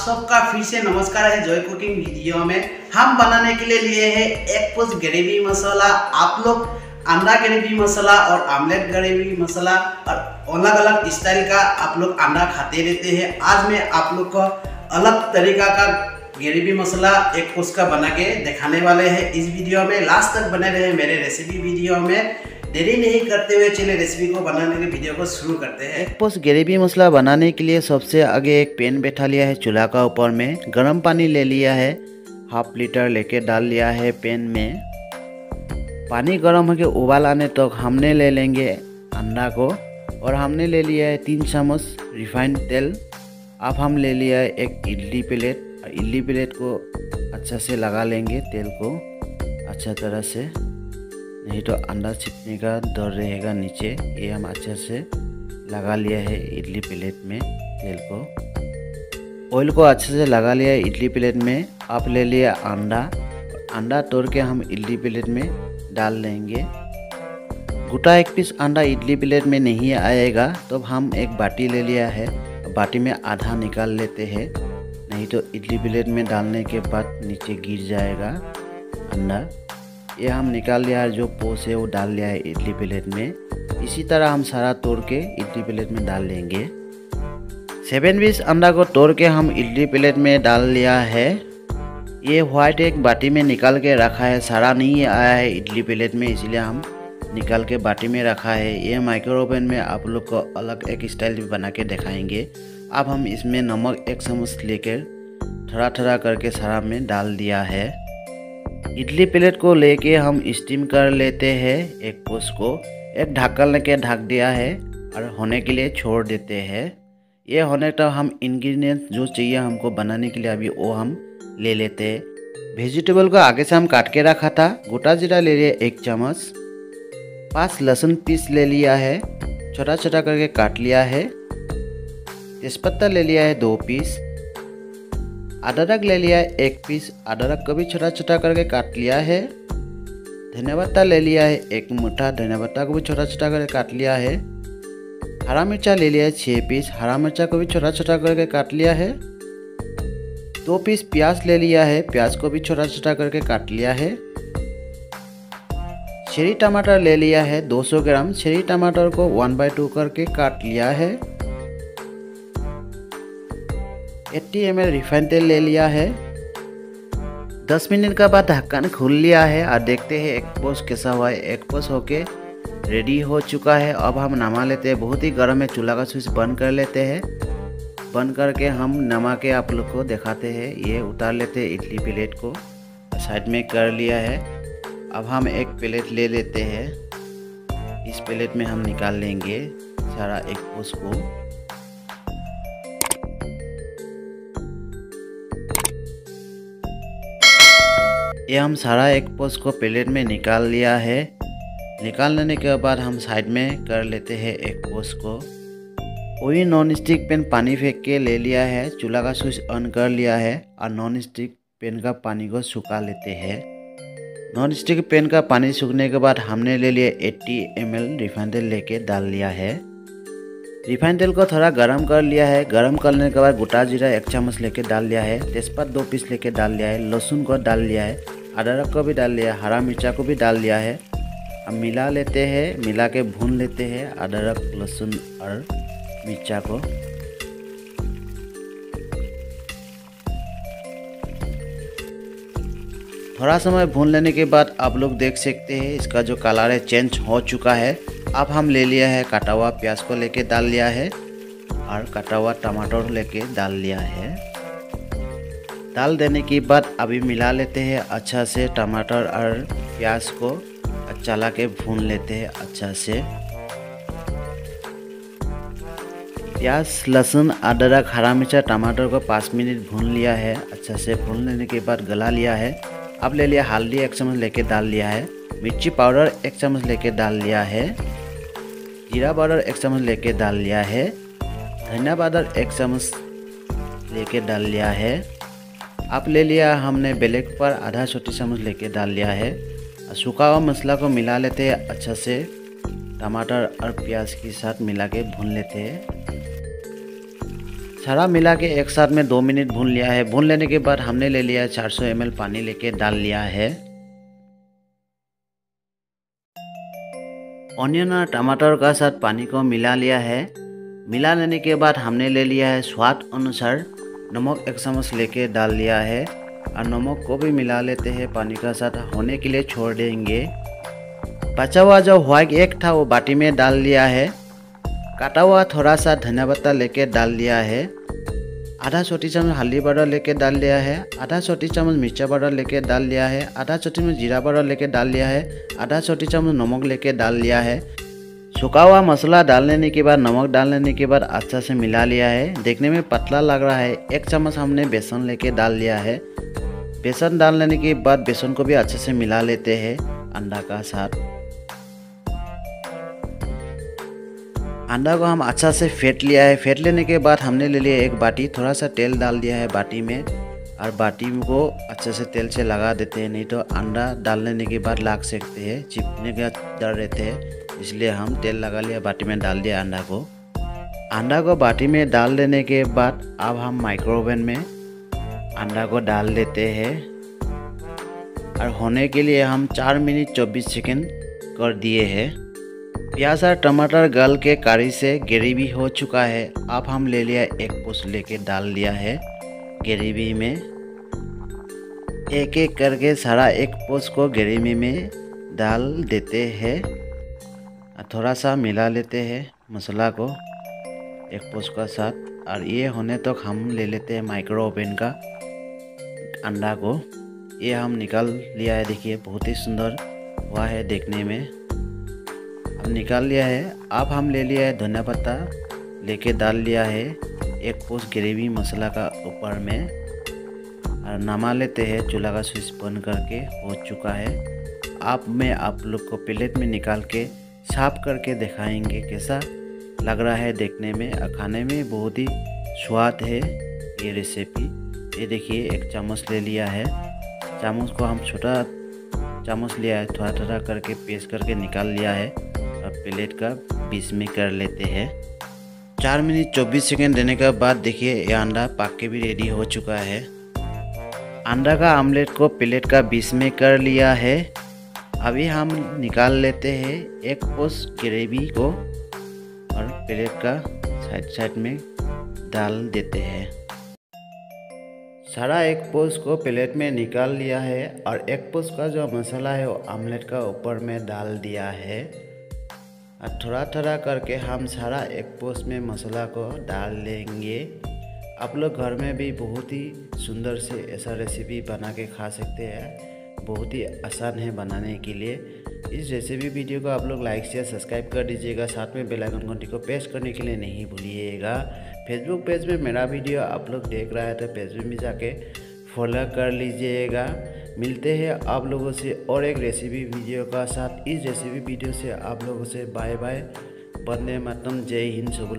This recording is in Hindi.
सबका फिर से नमस्कार है। जॉय कुकिंग वीडियो में हम बनाने के लिए हैं एक पोस्ट ग्रेवी मसाला। आप लोग अंडा ग्रेवी मसाला और आमलेट ग्रेवी मसाला और अलग अलग स्टाइल का आप लोग अंडा खाते रहते हैं। आज मैं आप लोग को अलग तरीका का ग्रेवी मसाला एक पोस्ट का बना के दिखाने वाले हैं। इस वीडियो में लास्ट तक बने रहे मेरे रेसिपी वीडियो में। देरी नहीं करते हुए चलिए रेसिपी को बनाने के वीडियो को शुरू करते हैं। एक पोस्ट ग्रेवी मसाला बनाने के लिए सबसे आगे एक पैन बैठा लिया है चूल्हा का ऊपर में। गर्म पानी ले लिया है, हाफ लीटर लेके डाल लिया है पैन में। पानी गर्म होकर उबाल आने तक हमने ले लेंगे अंडा को और हमने ले लिया है 3 चम्मच रिफाइंड तेल। अब हम ले लिया है एक इडली प्लेट। इडली प्लेट को अच्छा से लगा लेंगे तेल को अच्छा तरह से, नहीं तो अंडा छिपने का डर रहेगा नीचे। ये हम अच्छे से लगा लिया है इडली प्लेट में तेल को। ऑयल को अच्छे से लगा लिया है इडली प्लेट में। आप ले लिया अंडा तोड़ के हम इडली प्लेट में डाल लेंगे। गोटा एक पीस अंडा इडली प्लेट में नहीं आएगा तो हम एक बाटी ले लिया है, बाटी में आधा निकाल लेते हैं, नहीं तो इडली प्लेट में डालने के बाद नीचे गिर जाएगा अंडा। ये हम निकाल लिया है, जो पोस है वो डाल लिया है इडली प्लेट में। इसी तरह हम सारा तोड़ के इडली प्लेट में डाल लेंगे। 7 पीस अंडा को तोड़ के हम इडली प्लेट में डाल लिया है। ये व्हाइट एक बाटी में निकाल के रखा है, सारा नहीं आया है इडली प्लेट में, इसलिए हम निकाल के बाटी में रखा है। ये माइक्रो ओवन में आप लोग को अलग एक स्टाइल भी बना के दिखाएंगे। अब हम इसमें नमक 1 चम्मच लेकर थोड़ा थोड़ा करके सारा में डाल दिया है। इडली प्लेट को लेके हम स्टीम कर लेते हैं। एक पोस्ट को एक ढक्कन लेके ढक दिया है और होने के लिए छोड़ देते हैं। ये होने तक हम इंग्रेडिएंट्स जो चाहिए हमको बनाने के लिए अभी वो हम ले लेते हैं। वेजिटेबल को आगे से हम काट के रखा था। गोटा जीरा ले लिया 1 चम्मच, 5 लहसुन पीस ले लिया है, छोटा छोटा करके काट लिया है। तेजपत्ता ले लिया है 2 पीस, अदरक ले लिया है 1 पीस, अदरक को भी छोटा छोटा करके काट लिया है। धनिया पत्ता ले लिया है 1 मुट्ठा, धनिया पत्ता को भी छोटा छोटा करके काट लिया है। हरा मिर्चा ले लिया है 6 पीस, हरा मिर्चा को भी छोटा छोटा करके काट लिया है। 2 पीस प्याज ले लिया है, प्याज को भी छोटा छोटा करके काट लिया है। चेरी टमाटर ले लिया है 200 ग्राम, चेरी टमाटर को 1/2 करके काट लिया है। 80 ml रिफाइंड तेल ले लिया है। 10 मिनट के बाद ढक्कन खोल लिया है और देखते हैं एक पोस्ट कैसा हुआ है। एक पोस्ट होके रेडी हो चुका है। अब हम नमा लेते हैं। बहुत ही गर्म है, चूल्हा का स्विच बंद कर लेते हैं। बंद करके हम नमा के आप लोग को दिखाते हैं। ये उतार लेते हैं इडली प्लेट को, साइड में कर लिया है। अब हम एक प्लेट ले लेते हैं। इस प्लेट में हम निकाल लेंगे सारा एक पोस्ट को। ये हम सारा एक पोस्ट को प्लेट में निकाल लिया है। निकाल लेने के बाद हम साइड में कर लेते हैं एक पोस्ट को। वही नॉन स्टिक पैन पानी फेंक के ले लिया है, चूल्हा का स्विच ऑन कर लिया है और नॉन स्टिक पैन का पानी को सुखा लेते हैं। नॉन स्टिक पैन का पानी सूखने के बाद हमने ले लिया 80 ml रिफाइंड तेल लेके डाल लिया है। रिफाइंड तेल को थोड़ा गरम कर लिया है। गरम करने के बाद गोटा जीरा 1 चम्मच लेके डाल लिया है, तेजपात 2 पीस लेके डाल लिया है, लहसुन को डाल लिया है, अदरक को भी डाल लिया है, हरा मिर्चा को भी डाल लिया है। अब मिला लेते हैं, मिला के भून लेते हैं अदरक, लहसुन और मिर्चा को। थोड़ा समय भून लेने के बाद आप लोग देख सकते हैं इसका जो कलर है चेंज हो चुका है। अब हम ले लिया है कटा हुआ प्याज को लेके डाल लिया है और कटा हुआ टमाटर लेके डाल लिया है। डाल देने के बाद अभी मिला लेते हैं अच्छा से। टमाटर और प्याज को चला के भून लेते हैं अच्छा से। प्याज, लहसुन, अदरक, हरा मिर्चा, टमाटर को 5 मिनट भून लिया है। अच्छा से भून लेने के बाद गला लिया है। अब ले लिया हल्दी 1 चम्मच लेके डाल लिया है, मिर्ची पाउडर 1 चम्मच लेके डाल लिया है, जीरा पाउडर 1 चम्मच लेके डाल लिया है, धनिया पाउडर 1 चम्मच लेके डाल लिया है। अब ले लिया हमने ब्लैक पर आधा छोटी चम्मच लेके डाल लिया है। सूखा हुआ मसाला को मिला लेते हैं अच्छा से। टमाटर और प्याज के साथ मिला के भून लेते हैं। सारा मिला के एक साथ में 2 मिनट भून लिया है। भून लेने के बाद हमने ले लिया 400 ml पानी लेके डाल लिया है। ऑनियन और टमाटर का साथ पानी को मिला लिया है। मिला लेने के बाद हमने ले लिया है स्वाद अनुसार नमक 1 चम्मच लेके डाल लिया है और नमक को भी मिला लेते हैं पानी का साथ, होने के लिए छोड़ देंगे। बचा हुआ जो व्हाइट एग था वो बाटी में डाल लिया है। काटा हुआ थोड़ा सा धनिया पत्ता लेके डाल लिया है। आधा छोटी चम्मच हल्दी पाउडर लेके डाल लिया है। आधा छोटी चम्मच मिर्चा पाउडर लेके डाल लिया है। आधा छोटी चम्मच जीरा पाउडर लेके डाल लिया है। आधा छोटी चम्मच नमक लेके डाल लिया है। सूखा हुआ मसाला डाल लेने के बाद, नमक डाल लेने के बाद अच्छा से मिला लिया है। देखने में पतला लग रहा है। 1 चम्मच हमने बेसन लेके डाल लिया है। बेसन डाल लेने के बाद बेसन को भी अच्छे से मिला लेते हैं अंडा का साथ। अंडा को हम अच्छा से फेंट लिया है। फेंट लेने के बाद हमने ले लिया एक बाटी, थोड़ा सा तेल डाल दिया है बाटी में और बाटी को अच्छे से तेल से लगा देते हैं, नहीं तो अंडा डाल लेने के बाद लाग सकते हैं, चिपकने का डर रहते हैं। इसलिए हम तेल लगा लिया, बाटी में डाल दिया अंडा को। अंडा को बाटी में डाल देने के बाद अब हम माइक्रोवेव में अंडा को डाल देते हैं और होने के लिए हम 4 मिनट 24 सेकंड कर दिए हैं। प्याज और टमाटर गल के कढ़ी से ग्रेवी हो चुका है। अब हम ले लिया एक पीस लेके डाल लिया है ग्रेवी में। एक एक करके सारा एक पीस को ग्रेवी में डाल देते हैं। थोड़ा सा मिला लेते हैं मसाला को एक पीस का साथ और ये होने तक तो हम ले लेते हैं माइक्रो ओवन का अंडा को। ये हम निकाल लिया है, देखिए बहुत ही सुंदर हुआ है देखने में। अब निकाल लिया है। अब हम ले लिया है धनिया पत्ता लेके डाल लिया है एक पीस ग्रेवी मसाला का ऊपर में और नमा लेते हैं। चूल्हा का स्विच बंद करके हो चुका है। अब मैं आप लोग को प्लेट में निकाल के साफ करके दिखाएंगे कैसा लग रहा है देखने में और खाने में बहुत ही स्वाद है ये रेसिपी। ये देखिए 1 चम्मच ले लिया है। चम्मच को हम छोटा चम्मच लिया है, थोड़ा थोड़ा करके पेश करके निकाल लिया है और प्लेट का बीच में कर लेते हैं। 4 मिनट 24 सेकंड देने के बाद देखिए ये अंडा पक के भी रेडी हो चुका है। अंडा का आमलेट को प्लेट का बीच में कर लिया है। अभी हम निकाल लेते हैं एक पीस ग्रेवी को और प्लेट का साइड में डाल देते हैं। सारा एक पीस को प्लेट में निकाल लिया है और एक पीस का जो मसाला है वो आमलेट का ऊपर में डाल दिया है और थोड़ा थोड़ा करके हम सारा एक पीस में मसाला को डाल लेंगे। आप लोग घर में भी बहुत ही सुंदर से ऐसा रेसिपी बना के खा सकते हैं। बहुत ही आसान है बनाने के लिए। इस रेसिपी वीडियो को आप लोग लाइक शेयर सब्सक्राइब कर दीजिएगा। साथ में बेल आइकन घंटी को प्रेस करने के लिए नहीं भूलिएगा। फेसबुक पेज में मेरा वीडियो आप लोग देख रहा है तो पेज में भी जाके फॉलो कर लीजिएगा। मिलते हैं आप लोगों से और एक रेसिपी वीडियो का साथ। इस रेसिपी वीडियो से आप लोगों से बाय बाय। वंदे मातरम, जय हिंद सब लोग।